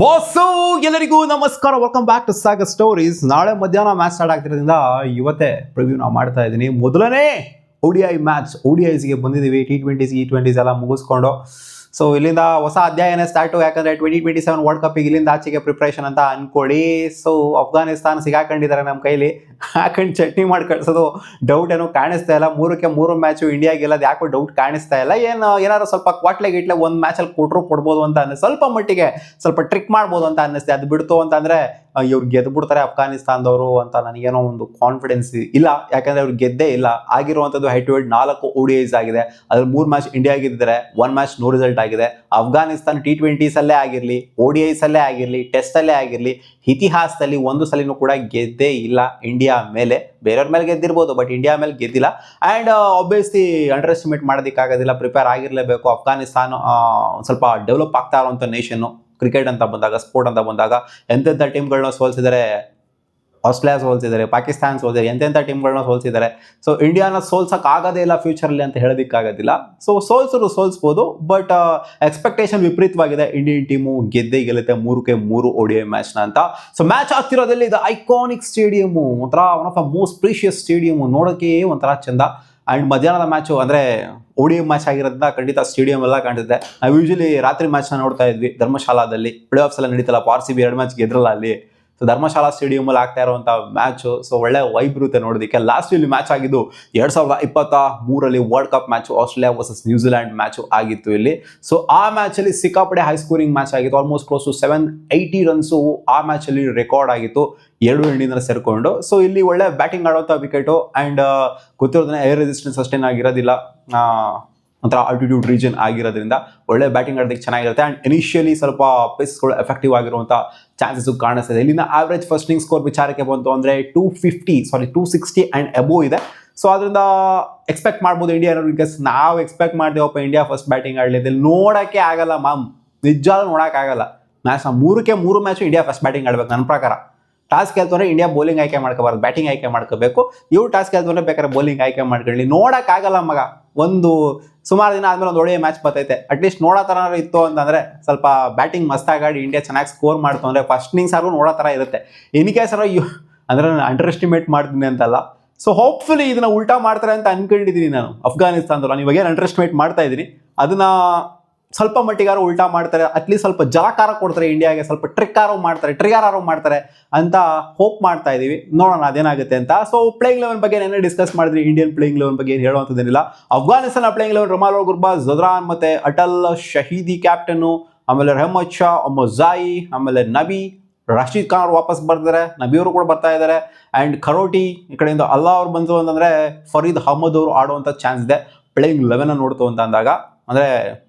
Boss ಎಲ್ಲರಿಗೂ ನಮಸ್ಕಾರ, welcome back to Sagar stories. ನಾಳೆ ಮಧ್ಯಾಹ್ನ ಮ್ಯಾಚ್ ಸ್ಟಾರ್ಟ್ ಆಗ್ತಿರೋದ್ರಿಂದ ಇವತ್ತೇ ಪ್ರಿವ್ಯೂ ನಾವು ಮಾಡ್ತಾ ಇದ್ದೀನಿ. ಮೊದಲನೇ ODI ಮ್ಯಾಚ್, ODIಸ್ಗೆ ಬಂದಿದ್ದೀವಿ. T20s E20s ಎಲ್ಲ ಮುಗಿಸ್ಕೊಂಡು ಸೊ ಇಲ್ಲಿಂದ ಹೊಸ ಅಧ್ಯಾಯನೇ ಸ್ಟಾರ್ಟು. ಯಾಕಂದರೆ 2027 ವರ್ಲ್ಡ್ ಕಪ್ಪಿಗೆ ಇಲ್ಲಿಂದ ಆಚೆಗೆ ಪ್ರಿಪ್ರೇಷನ್ ಅಂತ ಅನ್ಕೊಳ್ಳಿ. ಸೊ ಅಫ್ಘಾನಿಸ್ತಾನ ಸಿಗಾಕೊಂಡಿದ್ದಾರೆ ನಮ್ಮ ಕೈಲಿ, ಹಾಕೊಂಡು ಚಟ್ನಿ ಮಾಡಿ ಕಳ್ಸೋದು ಡೌಟ್ ಏನೋ ಕಾಣಿಸ್ತಾ ಇಲ್ಲ. 3ಕ್ಕೆ 3 ಮ್ಯಾಚು ಇಂಡಿಯಾ ಗೆಲ್ಲೋದು ಯಾಕೋ ಡೌಟ್ ಕಾಣಿಸ್ತಾ ಇಲ್ಲ. ಏನಾದ್ರು ಸ್ವಲ್ಪ ಕ್ವಾಟ್ಲೆ ಗಿಟ್ಲೆ ಒಂದು ಮ್ಯಾಚಲ್ಲಿ ಕೊಡ್ಬೋದು ಅಂತ ಸ್ವಲ್ಪ ಮಟ್ಟಿಗೆ ಸ್ವಲ್ಪ ಟ್ರಿಕ್ ಮಾಡ್ಬೋದು ಅಂತ ಅನ್ನಿಸ್ತೆ. ಅದು ಬಿಡ್ತು ಅಂತಂದರೆ ಇವ್ರು ಗೆದ್ದು ಬಿಡ್ತಾರೆ ಅಫ್ಘಾನಿಸ್ತಾನದವರು ಅಂತ ನನಗೇನೋ ಒಂದು ಕಾನ್ಫಿಡೆನ್ಸ್ ಇಲ್ಲ. ಯಾಕಂದರೆ ಅವ್ರು ಗೆದ್ದೇ ಇಲ್ಲ. ಆಗಿರುವಂಥದ್ದು ಹೆಡ್ ಟು ಹೆಡ್ 4 ODIs ಆಗಿದೆ. ಅದ್ರಲ್ಲಿ 3 ಮ್ಯಾಚ್ ಇಂಡಿಯಾ ಗೆದ್ದಿದ್ದಾರೆ, 1 ಮ್ಯಾಚ್ ನೋ ರಿಸಲ್ಟ್ ಆಗಿದೆ. ಅಫ್ಘಾನಿಸ್ತಾನ T20s ಅಲ್ಲೇ ಆಗಿರಲಿ, ODIs ಅಲ್ಲೇ ಆಗಿರಲಿ, ಟೆಸ್ಟಲ್ಲೇ ಆಗಿರಲಿ, ಇತಿಹಾಸದಲ್ಲಿ ಒಂದು ಸಲಿನೂ ಕೂಡ ಗೆದ್ದೇ ಇಲ್ಲ ಇಂಡಿಯಾ ಮೇಲೆ. ಬೇರೆಯವ್ರ ಮೇಲೆ ಗೆದ್ದಿರ್ಬೋದು, ಬಟ್ ಇಂಡಿಯಾ ಮೇಲೆ ಗೆದ್ದಿಲ್ಲ. ಆ್ಯಂಡ್ ಆಬ್ವಿಯಸ್ಲಿ ಅಂಡರ್ ಎಸ್ಟಿಮೇಟ್ ಮಾಡೋದಕ್ಕಾಗೋದಿಲ್ಲ, ಪ್ರಿಪೇರ್ ಆಗಿರಲೇಬೇಕು. ಅಫ್ಘಾನಿಸ್ತಾನ ಸ್ವಲ್ಪ ಡೆವಲಪ್ ಆಗ್ತಾ ಇರುವಂಥ ನೇಷನ್ನು. ಕ್ರಿಕೆಟ್ ಅಂತ ಬಂದಾಗ, ಸ್ಪೋರ್ಟ್ ಅಂತ ಬಂದಾಗ ಎಂತೆಂಥ ಟೀಮ್ಗಳನ್ನ ಸೋಲ್ಸಿದ್ದಾರೆ. ಆಸ್ಟ್ರೇಲಿಯಾ ಸೋಲ್ಸಿದ್ದಾರೆ, ಪಾಕಿಸ್ತಾನ ಸೋಲ್ಸಿದ್ದಾರೆ, ಎಂತೆಂಥ ಟೀಮ್ಗಳನ್ನ ಸೋಲ್ಸಿದ್ದಾರೆ. ಸೊ ಇಂಡಿಯಾನ ಸೋಲ್ಸೋಕ್ಕಾಗೋದೇ ಇಲ್ಲ ಫ್ಯೂಚರಲ್ಲಿ ಅಂತ ಹೇಳೋದಕ್ಕಾಗೋದಿಲ್ಲ. ಸೊ ಸೋಲ್ಸ್ಬೋದು, ಬಟ್ ಎಕ್ಸ್ಪೆಕ್ಟೇಷನ್ ವಿಪರೀತವಾಗಿದೆ. ಇಂಡಿಯನ್ ಟೀಮು ಗೆದ್ದೇ ಗೆಲ್ಲುತ್ತೆ 3ಕ್ಕೆ 3 ODI ಮ್ಯಾಚ್ನ ಅಂತ. ಸೊ ಮ್ಯಾಚ್ ಆಗ್ತಿರೋದಲ್ಲಿ ಇದು ಐಕಾನಿಕ್ ಸ್ಟೇಡಿಯಮು, ಒಂಥರ one of the most precious stadium, ನೋಡೋಕ್ಕೆ ಒಂಥರ ಚಂದ. ಆ್ಯಂಡ್ ಮಧ್ಯಾಹ್ನದ ಮ್ಯಾಚು ಅಂದರೆ ODI ಮ್ಯಾಚ್ ಆಗಿರೋದ್ರಿಂದ ಖಂಡಿತ ಸ್ಟೇಡಿಯಂ ಎಲ್ಲ ಕಾಣ್ತಿದೆ. ನಾವು ಯೂಶಲಿ ರಾತ್ರಿ ಮ್ಯಾಚ್ನ ನೋಡ್ತಾ ಇದ್ವಿ ಧರ್ಮಶಾಲಾದಲ್ಲಿ. ಪ್ಲೇ ಆಫ್ಸ್ ಎಲ್ಲ ನಡೀತಲ್ಲ, RCB 2 ಮ್ಯಾಚ್ ಗೆದ್ರಲ್ಲ ಅಲ್ಲಿ. ಸೊ ಧರ್ಮಶಾಲಾ ಸ್ಟೇಡಿಯಮಲ್ಲಿ ಆಗ್ತಾ ಇರುವಂಥ ಮ್ಯಾಚು. ಸೊ ಒಳ್ಳೆ ವೈಬ್ ಇರುತ್ತೆ ನೋಡೋದಕ್ಕೆ. ಲಾಸ್ಟ್ ಇಲ್ಲಿ ಮ್ಯಾಚ್ ಆಗಿದ್ದು 2023 world cup match, Australia versus New Zealand match ಆಗಿತ್ತು ಇಲ್ಲಿ. ಸೊ ಆ ಮ್ಯಾಚಲ್ಲಿ ಸಿಕ್ಕಾಪಡೆ ಹೈ ಸ್ಕೋರಿಂಗ್ ಮ್ಯಾಚ್ ಆಗಿತ್ತು. ಆಲ್ಮೋಸ್ಟ್ ಕ್ಲೋಸ್ ಟು 780 ರನ್ಸು ಆ ಮ್ಯಾಚಲ್ಲಿ ರೆಕಾರ್ಡ್ ಆಗಿತ್ತು, 2 ಎಂಡಿಂದ ಸೇರಿಕೊಂಡು. ಸೊ ಇಲ್ಲಿ ಒಳ್ಳೆ ಬ್ಯಾಟಿಂಗ್ ಆಡುವಂಥ ವಿಕೆಟು. ಆ್ಯಂಡ್ ಗೊತ್ತಿರೋದನ್ನ ಏರ್ ರೆಸಿಸ್ಟೆನ್ಸ್ ಅಷ್ಟೇನು ಆಗಿರೋದಿಲ್ಲ, ಒಂಥರ ಆಲ್ಟಿಟ್ಯೂಡ್ ರೀಜನ್ ಆಗಿರೋದ್ರಿಂದ ಒಳ್ಳೆ ಬ್ಯಾಟಿಂಗ್ ಆಡೋದಕ್ಕೆ ಚೆನ್ನಾಗಿರುತ್ತೆ. ಆ್ಯಂಡ್ ಇನಿಷಿಯಲಿ ಸ್ವಲ್ಪ ಪೇಸ್ಗಳು ಎಫೆಕ್ಟಿವ್ ಆಗಿರುವಂಥ ಚಾನ್ಸಸ್ಸು ಕಾಣಿಸ್ತಿದೆ. ಇಲ್ಲಿನ ಆವ್ರೇಜ್ ಫಸ್ಟಿಂಗ್ ಸ್ಕೋರ್ ವಿಚಾರಕ್ಕೆ ಬಂತು ಅಂದರೆ 260 ಆ್ಯಂಡ್ ಅಬೋವ್ ಇದೆ. ಸೊ ಅದರಿಂದ ಎಕ್ಸ್ಪೆಕ್ಟ್ ಮಾಡ್ಬೋದು ಇಂಡಿಯಾ ಅನ್ನೋದು. ಇನ್ ಕೇಸ್ ನಾವು ಎಕ್ಸ್ಪೆಕ್ಟ್ ಮಾಡ್ತೀವಪ್ಪ ಇಂಡಿಯಾ ಫಸ್ಟ್ ಬ್ಯಾಟಿಂಗ್ ಆಡಲಿ ಅಂತ, ನೋಡೋಕ್ಕೆ ಆಗಲ್ಲ ಮ್ಯಾಮ್, ನಿಜವಾಗ್ಲೂ ನೋಡೋಕ್ಕಾಗಲ್ಲ. ಮ್ಯಾಚ್ನ 3ಕ್ಕೆ 3 ಮ್ಯಾಚು ಇಂಡಿಯಾ ಫಸ್ಟ್ ಬ್ಯಾಟಿಂಗ್ ಆಡ್ಬೇಕು ನನ್ನ ಪ್ರಕಾರ. ಟಾಸ್ ಗೆಲ್ತಂದ್ರೆ ಇಂಡಿಯಾ ಬೌಲಿಂಗ್ ಆಯ್ಕೆ ಮಾಡ್ಕೋಬಾರ್ದು, ಬ್ಯಾಟಿಂಗ್ ಆಯ್ಕೆ ಮಾಡ್ಕೋಬೇಕು. ಇವ್ರು ಟಾಸ್ ಗೆಲ್ತಂದ್ರೆ ಬೇಕಾದ್ರೆ ಬೌಲಿಂಗ್ ಆಯ್ಕೆ ಮಾಡ್ಕೊಳ್ಳಿ. ನೋಡೋಕ್ಕಾಗಲ್ಲ ಮಗ. ಒಂದು ಸುಮಾರು ದಿನ ಆದಮೇಲೆ ಒಂದು ಒಳ್ಳೆಯ ಮ್ಯಾಚ್ ಬರ್ತೈತೆ. ಅಟ್ಲೀಸ್ಟ್ ನೋಡೋ ಥರ ಇತ್ತು ಅಂತಂದರೆ, ಸ್ವಲ್ಪ ಬ್ಯಾಟಿಂಗ್ ಮಸ್ತಾಗಿ ಇಂಡಿಯಾ ಚೆನ್ನಾಗಿ ಸ್ಕೋರ್ ಮಾಡ್ತು ಅಂದರೆ ಫಸ್ಟ್ ಇನ್ನಿಂಗ್ಸ್ ಆದ್ರೂ ನೋಡೋ ಥರ ಇರುತ್ತೆ. ಇನ್ ಕೇಸ್ ಅಂದರೆ ನಾನು ಅಂಡರ್ ಎಸ್ಟಿಮೇಟ್ ಮಾಡ್ತೀನಿ ಅಂತಲ್ಲ. ಸೊ ಹೋಪ್ಫುಲಿ ಇದನ್ನು ಉಲ್ಟಾ ಮಾಡ್ತಾರೆ ಅಂತ ಅನ್ಕೊಂಡಿದ್ದೀನಿ ನಾನು. ಅಫ್ಘಾನಿಸ್ತಾನದಲ್ಲ, ನೀವು ಇವಾಗೇನು ಅಂಡರ್ ಎಸ್ಟಿಮೇಟ್ ಮಾಡ್ತಾ ಇದ್ದೀನಿ, ಅದನ್ನು ಸ್ವಲ್ಪ ಮಟ್ಟಿಗಾರು ಉಲ್ಟಾ ಮಾಡ್ತಾರೆ. ಅಟ್ಲೀಸ್ಟ್ ಸ್ವಲ್ಪ ಜಲಕಾರ ಕೊಡ್ತಾರೆ ಇಂಡಿಯಾಗೆ, ಸ್ವಲ್ಪ ಟ್ರಿಕ್ಕಾರು ಮಾಡ್ತಾರೆ ಅಂತ ಹೋಪ್ ಮಾಡ್ತಾ ಇದ್ದೀವಿ. ನೋಡೋಣ ಅದೇನಾಗುತ್ತೆ ಅಂತ. ಸೊ ಪ್ಲೇಯಿಂಗ್ ಲೆವೆನ್ ಬಗ್ಗೆ ಏನೇ ಡಿಸ್ಕಸ್ ಮಾಡಿದ್ರಿ, ಇಂಡಿಯನ್ ಪ್ಲೇಯಿಂಗ್ ಲೆವೆನ್ ಬಗ್ಗೆ ಏನು ಹೇಳುವಂಥದ್ದೇನಿಲ್ಲ. ಅಫ್ಘಾನಿಸ್ತಾನ ಪ್ಲೇಯಿಂಗ್ ಲೆವೆನ್ ರಮಾಲ್ ಗುರ್ಬಾಜ್, ಜೊದ್ರಾನ್ ಮತ್ತು ಅಟಲ್ ಶಹೀದಿ ಕ್ಯಾಪ್ಟನ್ನು, ಆಮೇಲೆ ರೆಹಮದ್ ಶಾ, ಮೊಜಾಯಿ, ಆಮೇಲೆ ನಬಿ, ರಶೀದ್ ಖಾನ್ ಅವರು ವಾಪಸ್ ಬರ್ತಾರೆ, ನಬಿಯವರು ಕೂಡ ಬರ್ತಾ ಇದ್ದಾರೆ. ಆ್ಯಂಡ್ ಖರೋಟಿ ಈ ಕಡೆಯಿಂದ ಅಲ್ಲಾ ಅವ್ರು ಬಂತು ಅಂತಂದರೆ ಫರೀದ್ ಅಹಮದ್ ಅವರು ಆಡುವಂಥ ಚಾನ್ಸ್ ಇದೆ ಪ್ಲೇಯಿಂಗ್ 11 ನೋಡ್ತು ಅಂತ ಅಂದಾಗ. ಅಂದರೆ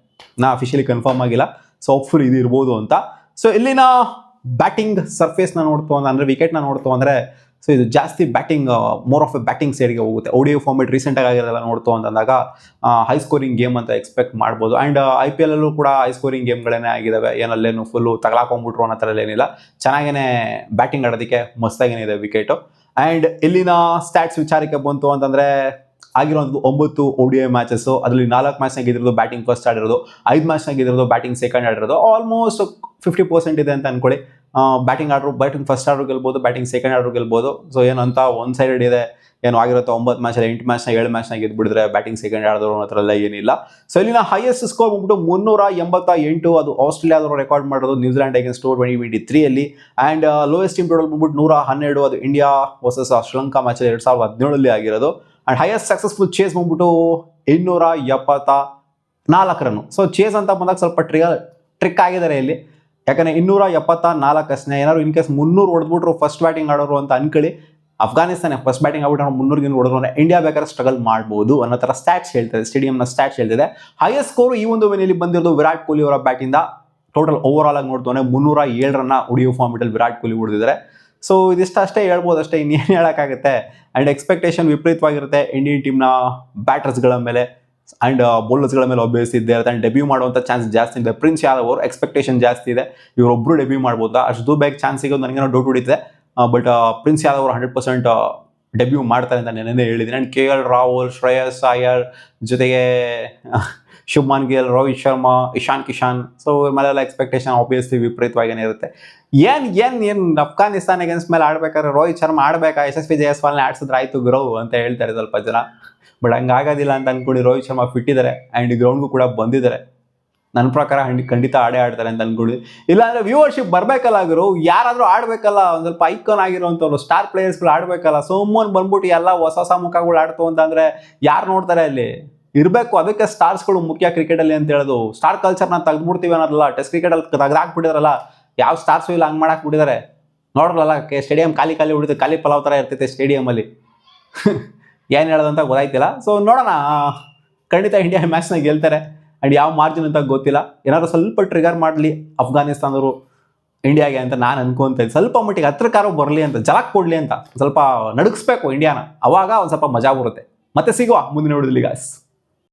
ನಾ ಅಫಿಷಿಯಲಿ ಕನ್ಫರ್ಮ್ ಆಗಿಲ್ಲ. ಸೊ ಹೋಪ್ಫುಲ್ ಇದು ಇರ್ಬೋದು ಅಂತ. ಸೊ ಇಲ್ಲಿನ ಬ್ಯಾಟಿಂಗ್ ಸರ್ಫೇಸ್ನ ನೋಡ್ತು ಅಂದರೆ, ವಿಕೆಟ್ನ ನೋಡ್ತು ಅಂದರೆ, ಸೊ ಇದು ಜಾಸ್ತಿ batting, more of A batting ಸೈಡ್ಗೆ ಹೋಗುತ್ತೆ. ODI ಫಾರ್ಮೇಟ್ ರೀಸೆಂಟಾಗಿ ಆಗಿರೋದೆಲ್ಲ ನೋಡ್ತು ಅಂತಂದಾಗ ಹೈ ಸ್ಕೋರಿಂಗ್ ಗೇಮ್ ಅಂತ ಎಕ್ಸ್ಪೆಕ್ಟ್ ಮಾಡ್ಬೋದು. ಆ್ಯಂಡ್ IPL ಅಲ್ಲೂ ಕೂಡ ಹೈ ಸ್ಕೋರಿಂಗ್ ಗೇಮ್ಗಳೇ ಆಗಿದ್ದಾವೆ. ಏನಲ್ಲೇನು ಫುಲ್ಲು ತಗಲಾಕೊಂಡ್ಬಿಟ್ರು ಅನ್ನೋ ಥರ ಏನಿಲ್ಲ, ಚೆನ್ನಾಗೇ ಬ್ಯಾಟಿಂಗ್ ಆಡೋದಕ್ಕೆ ಮಸ್ತಾಗೇನಿದೆ ವಿಕೆಟು. ಆ್ಯಂಡ್ ಇಲ್ಲಿನ ಸ್ಟ್ಯಾಟ್ಸ್ ವಿಚಾರಕ್ಕೆ ಬಂತು ಅಂತಂದರೆ, ಆಗಿರೋದು 9 ODI ಮ್ಯಾಚಸ್ಸು, ಅದರಲ್ಲಿ 4 ಮ್ಯಾಚ್ನಾಗ ಗೆದ್ದಿರೋದು ಬ್ಯಾಟಿಂಗ್ ಫಸ್ಟ್ ಆಡಿರೋದು, 5 ಮ್ಯಾಚ್ನಾಗ ಗೆದ್ದಿರೋದು ಬ್ಯಾಟಿಂಗ್ ಸೆಕೆಂಡ್ ಆಡಿರೋದು. ಆಲ್ಮೋಸ್ಟ್ 50% ಇದೆ ಅಂತ ಅಂದ್ಕೊಳ್ಳಿ. Batting order, batting first order ಗೆಲ್ಬೋದು, ಬ್ಯಾಟಿಂಗ್ ಸೆಕೆಂಡ್ ಆರ್ಡ್ರು ಗೆಲ್ಬೋದು. ಸೊ ಏನಂತ ಒನ್ ಸೈಡೆಡ್ ಇದೆ, ಏನು ಆಗಿರುತ್ತೆ 9 ಮ್ಯಾಚಲ್ಲಿ 8 ಮ್ಯಾಚ್ನಾಗ 7 ಮ್ಯಾಚ್ನಾಗ ಗೆದ್ಬಿಡಿದ್ರೆ ಬ್ಯಾಟಿಂಗ್ ಸೆಕೆಂಡ್ ಆಡಿದ್ರು ಅನ್ನೋ ಥರ ಎಲ್ಲ ಏನಿಲ್ಲ. ಸೊ ಇಲ್ಲಿನ ಹೈಯೆಸ್ಟ್ ಸ್ಕೋರ್ ಬಂದ್ಬಿಟ್ಟು 388, ಅದು ಆಸ್ಟ್ರೇಲಿಯಾದವರು ರೆಕಾರ್ಡ್ ಮಾಡೋದು New Zealand against 2023 and lowest team total ಬಂದ್ಬಿಟ್ಟು 112, ಅದು ಇಂಡಿಯಾ ವರ್ಸಸ್ ಶ್ರೀಲಂಕಾ ಮ್ಯಾಚಲ್ಲಿ 2017 ಆಗಿರೋದು. ಆ್ಯಂಡ್ ಹೈಯೆಸ್ಟ್ ಸಕ್ಸಸ್ಫುಲ್ ಚೇಸ್ ಬಂದ್ಬಿಟ್ಟು 274 ರನ್ನು. ಸೊ ಚೇಸ್ ಅಂತ ಬಂದಾಗ ಸ್ವಲ್ಪ ಟ್ರಿಕ್ ಆಗಿದ್ದಾರೆ ಇಲ್ಲಿ. ಯಾಕಂದರೆ 274 ಅಷ್ಟೇ. ಏನಾದ್ರು ಇನ್ ಕೇಸ್ 300 ಹೊಡೆದ್ಬಿಟ್ರು ಫಸ್ಟ್ ಬ್ಯಾಟಿಂಗ್ ಆಡೋರು ಅಂತ ಅನ್ಕೊಳ್ಳಿ, ಅಫ್ಘಾನಿಸ್ತಾನ ಫಸ್ಟ್ ಬ್ಯಾಟಿಂಗ್ ಆಗ್ಬಿಟ್ಟು 300 ಹೊಡೆದ್ರು ಅಂದರೆ ಇಂಡಿಯಾ ಬೇಕಾದ್ರೆ ಸ್ಟ್ರಗಲ್ ಮಾಡ್ಬೋದು ಅನ್ನೋ ಥರ ಸ್ಟ್ಯಾಟ್ಸ್ ಹೇಳ್ತದೆ, ಸ್ಟೇಡಿಯಂನ ಸ್ಟ್ಯಾಟ್ಸ್ ಹೇಳ್ತಿದೆ. ಹೈಯೆಸ್ಟ್ ಸ್ಕೋರು ಈ ಒಂದು ವೇಳೆಯಲ್ಲಿ ಬಂದಿರೋದು ವಿರಾಟ್ ಕೊಹ್ಲಿ ಅವರ ಬ್ಯಾಟಿಂದ. ಟೋಟಲ್ ಓವರ್ ಆಲ್ ಆಗಿ ನೋಡ್ತಾನೆ 307 ರನ್ನ ODI ಫಾರ್ಮೇಟಲ್ಲಿ ವಿರಾಟ್ ಕೊಹ್ಲಿ ಹೊಡೆದಿದ್ದಾರೆ. ಸೊ ಇದಿಷ್ಟೇ ಹೇಳ್ಬೋದು ಅಷ್ಟೇ, ಇನ್ನೇನು ಹೇಳೋಕ್ಕಾಗುತ್ತೆ. ಆ್ಯಂಡ್ ಎಕ್ಸ್ಪೆಕ್ಟೇಷನ್ ವಿಪರೀತವಾಗಿರುತ್ತೆ ಇಂಡಿಯನ್ ಟೀಮ್ನ ಬ್ಯಾಟರ್ಸ್ಗಳ ಮೇಲೆ ಆ್ಯಂಡ್ ಬೌಲರ್ಸ್ಗಳ ಮೇಲೆ ಒಬ್ಬಿಯಸ್ ಇದ್ದೇ ಇರುತ್ತೆ. ಆ್ಯಂಡ್ ಡೆಬ್ಯೂ ಮಾಡುವಂಥ ಚಾನ್ಸ್ ಜಾಸ್ತಿ ಇದೆ. ಪ್ರಿನ್ಸ್ ಯಾದವ್ ಅವರು ಎಕ್ಸ್ಪೆಕ್ಟೇಷನ್ ಜಾಸ್ತಿ ಇದೆ, ಇವರೊಬ್ಬರು ಡೆಬ್ಯೂ ಮಾಡ್ಬೋದಾ, ಅಷ್ಟು ಬೇಗ ಚಾನ್ಸ್ ಸಿಗೋದು ನನಗೇನೋ ಡೌಟ್ ಹೊಡಿತಿದೆ. ಬಟ್ ಪ್ರಿನ್ಸ್ ಯಾದವ್ ಅವರು 100% ಡೆಬ್ಯೂ ಮಾಡ್ತಾರೆ ಅಂತ ನೆನ್ನೆ ಹೇಳಿದ್ದೀನಿ. ಆ್ಯಂಡ್ KL ರಾಹುಲ್, ಶ್ರೇಯಸ್ ಅಯ್ಯರ್ ಜೊತೆಗೆ ಶುಭ್ಮನ್ ಗಿಲ್, ರೋಹಿತ್ ಶರ್ಮಾ, ಇಶಾನ್ ಕಿಶಾನ್. ಸೊ ಮೇಲೆಲ್ಲ ಎಕ್ಸ್ಪೆಕ್ಟೇಷನ್ ಆಬ್ವಿಯಸ್ಲಿ ವಿಪರೀತವಾಗೇನೆ ಇರುತ್ತೆ. ಏನ್ ಅಫ್ಘಾನಿಸ್ತಾನ ಅಗೇನ್ಸ್ಟ್ ಮೇಲೆ ಆಡ್ಬೇಕಾದ್ರೆ ರೋಹಿತ್ ಶರ್ಮಾ ಆಡ್ಬೇಕಾ, ಯಶಸ್ವಿ ಜಯಸ್ವಾಲ್ನ ಆಡ್ಸಿದ್ರೆ ಆಯ್ತು ಗ್ರೋ ಅಂತ ಹೇಳ್ತಾರೆ ಸ್ವಲ್ಪ ಜನ. ಬಟ್ ಹಂಗಾಗೋದಿಲ್ಲ ಅಂತ ಅನ್ಕೊಂಡು ರೋಹಿತ್ ಶರ್ಮಾ ಫಿಟ್ ಇದ್ದಾರೆ ಆ್ಯಂಡ್ ಗ್ರೌಂಡ್ಗೂ ಕೂಡ ಬಂದಿದ್ದಾರೆ. ನನ್ನ ಪ್ರಕಾರ ಖಂಡಿತ ಆಡ್ತಾರೆ ಅಂತ ಅನ್ಕೊಳ್ಳಿ. ಇಲ್ಲಾಂದ್ರೆ ವ್ಯೂವರ್ಶಿಪ್ ಬರಬೇಕಲ್ಲ ಗುರು, ಯಾರಾದರೂ ಆಡಬೇಕಲ್ಲ, ಒಂದು ಸ್ವಲ್ಪ ಐಕಾನ್ ಆಗಿರೋಂಥವ್ರು ಸ್ಟಾರ್ ಪ್ಲೇಯರ್ಸ್ಗಳು ಆಡಬೇಕಲ್ಲ. ಸುಮ್ಮನೆ ಬಂದ್ಬಿಟ್ಟು ಎಲ್ಲ ಹೊಸ ಮುಖಗಳು ಆಡ್ತು ಅಂತಂದರೆ ಯಾರು ನೋಡ್ತಾರೆ ಅಲ್ಲಿ? ಇರಬೇಕು, ಅದಕ್ಕೆ ಸ್ಟಾರ್ಸ್ಗಳು ಮುಖ್ಯ ಕ್ರಿಕೆಟಲ್ಲಿ ಅಂತ ಹೇಳೋದು. ಸ್ಟಾರ್ ಕಲ್ಚರ್ನ ತೆಗೆದ್ಬಿಡ್ತೀವಿ ಅನ್ನೋದಲ್ಲ, ಟೆಸ್ಟ್ ಕ್ರಿಕೆಟಲ್ಲಿ ತೆಗೆದಾಕ್ಬಿಟ್ಟಿದಾರಲ್ಲ, ಯಾವ ಸ್ಟಾರ್ಸು ಇಲ್ಲ ಹಂಗೆ ಮಾಡಾಕ್ಬಿಟ್ಟಿದ್ದಾರೆ. ನೋಡ್ರಲ್ಲ ಸ್ಟೇಡಿಯಂ ಖಾಲಿ ಉಳಿದು ಖಾಲಿ ಪಲಾವ್ ಥರ ಇರ್ತೈತೆ ಸ್ಟೇಡಿಯಮಲ್ಲಿ. ಏನು ಹೇಳೋದಂತ ಗೊತ್ತಾಯ್ತಿಲ್ಲ. ಸೊ ನೋಡೋಣ, ಖಂಡಿತ ಇಂಡಿಯಾ ಮ್ಯಾಚ್ನ ಗೆಲ್ತಾರೆ. ಆ್ಯಂಡ್ ಯಾವ ಮಾರ್ಜಿನ್ ಅಂತ ಗೊತ್ತಿಲ್ಲ. ಏನಾದರೂ ಸ್ವಲ್ಪ ಟ್ರಿಗರ್ ಮಾಡಲಿ ಅಫ್ಘಾನಿಸ್ತಾನದವರು ಇಂಡಿಯಾಗೆ ಅಂತ ನಾನು ಅನ್ಕೊಂತ ಇದ್ದೆ. ಸ್ವಲ್ಪ ಮಟ್ಟಿಗೆ ಹತ್ರಕ್ಕಾರೋ ಬರಲಿ ಅಂತ, ಜಲಕ್ ಕೊಡಲಿ ಅಂತ, ಸ್ವಲ್ಪ ನಡುಗಿಸ್ಬೇಕು ಇಂಡಿಯಾನ, ಅವಾಗ ಒಂದು ಸ್ವಲ್ಪ ಮಜಾ ಬರುತ್ತೆ. ಮತ್ತೆ ಸಿಗುವ ಮುಂದಿನ ವಿಡಿಯೋದಲ್ಲಿ ಗಾಯ್ಸ್.